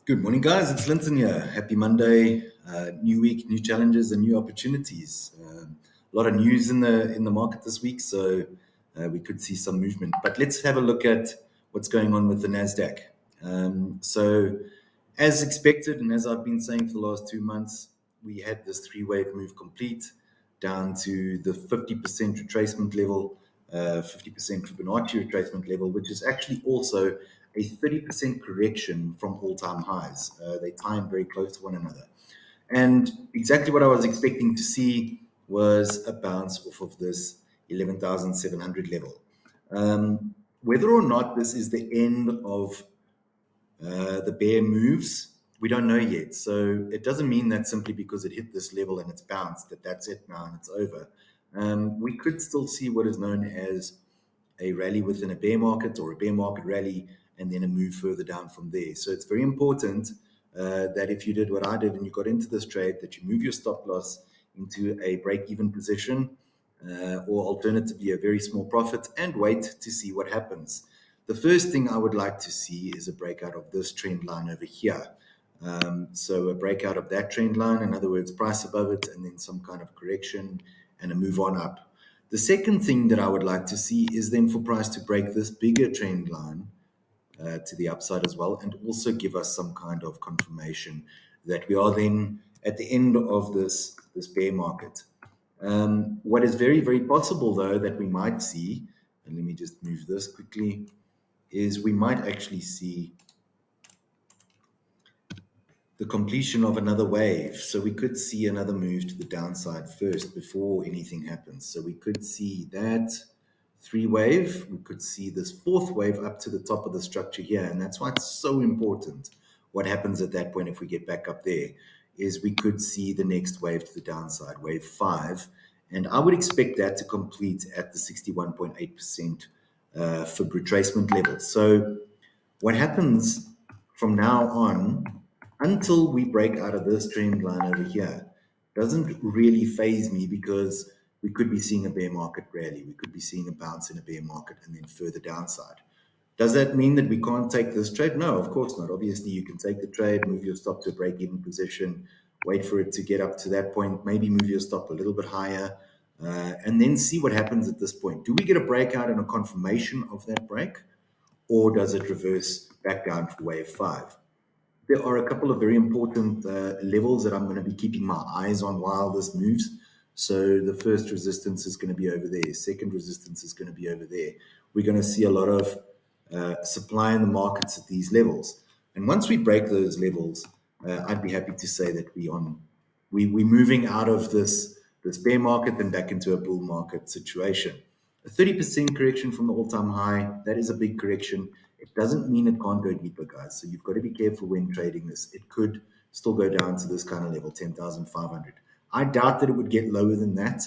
Good morning, guys. It's Linton here. Happy Monday. New week, new challenges, and new opportunities. A lot of news in the market this week, so we could see some movement. But let's have a look at what's going on with the Nasdaq. So, as expected, and as I've been saying for the last 2 months, we had this three-wave move complete down to the 50% retracement level, 50% Fibonacci retracement level, which is actually also a 30% correction from all-time highs. They time very close to one another. And exactly what I was expecting to see was a bounce off of this 11,700 level. Whether or not this is the end of the bear moves, we don't know yet. So it doesn't mean that simply because it hit this level and it's bounced, that's it now and it's over. We could still see what is known as a rally within a bear market or a bear market rally, and then a move further down from there. So it's very important that if you did what I did and you got into this trade, that you move your stop loss into a break-even position, or alternatively a very small profit, and wait to see what happens. The first thing I would like to see is a breakout of this trend line over here. So a breakout of that trend line, in other words, price above it, and then some kind of correction and a move on up. The second thing that I would like to see is then for price to break this bigger trend line to the upside as well, and also give us some kind of confirmation that we are then at the end of this bear market. What is very, very possible, though, that we might see, and let me just move this quickly, is we might actually see the completion of another wave. So we could see another move to the downside first before anything happens. So we could see that three wave, we could see this fourth wave up to the top of the structure here. And that's why it's so important what happens at that point if we get back up there, is we could see the next wave to the downside, wave 5. And I would expect that to complete at the 61.8% for retracement level. So what happens from now on, until we break out of this trend line over here, doesn't really faze me, because we could be seeing a bear market rally. We could be seeing a bounce in a bear market and then further downside. Does that mean that we can't take this trade? No, of course not. Obviously, you can take the trade, move your stop to a break-even position, wait for it to get up to that point, maybe move your stop a little bit higher, and then see what happens at this point. Do we get a breakout and a confirmation of that break, or does it reverse back down to wave 5? There are a couple of very important levels that I'm going to be keeping my eyes on while this moves. So the first resistance is going to be over there. Second resistance is going to be over there. We're going to see a lot of supply in the markets at these levels. And once we break those levels, I'd be happy to say that we're moving out of this bear market and back into a bull market situation. A 30% correction from the all-time high, that is a big correction. It doesn't mean it can't go deeper, guys. So you've got to be careful when trading this. It could still go down to this kind of level, 10,500. I doubt that it would get lower than that.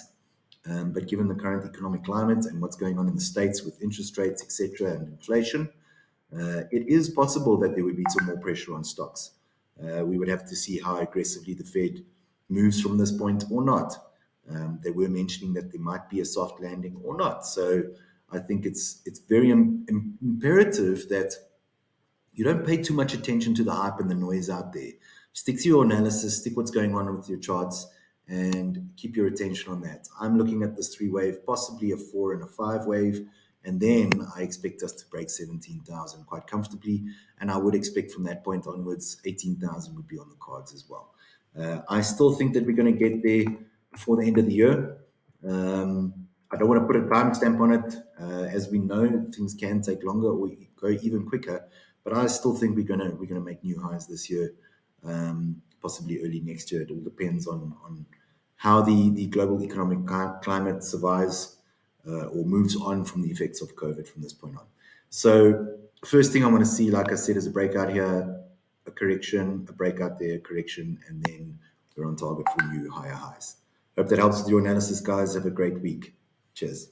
But given the current economic climate and what's going on in the States with interest rates, etc., and inflation, it is possible that there would be some more pressure on stocks. We would have to see how aggressively the Fed moves from this point or not. They were mentioning that there might be a soft landing or not. So I think it's very imperative that you don't pay too much attention to the hype and the noise out there. Stick to your analysis, stick what's going on with your charts, and keep your attention on that. I'm looking at this 3-wave, possibly a 4 and a 5 wave, and then I expect us to break 17,000 quite comfortably, and I would expect from that point onwards, 18,000 would be on the cards as well. I still think that we're going to get there before the end of the year. I don't want to put a timestamp on it. As we know, things can take longer or go even quicker, but I still think we're gonna make new highs this year, possibly early next year. It all depends on how the global economic climate survives or moves on from the effects of COVID from this point on. So first thing I want to see, like I said, is a breakout here, a correction, a breakout there, a correction, and then we're on target for new higher highs. Hope that helps with your analysis, guys. Have a great week. Cheers.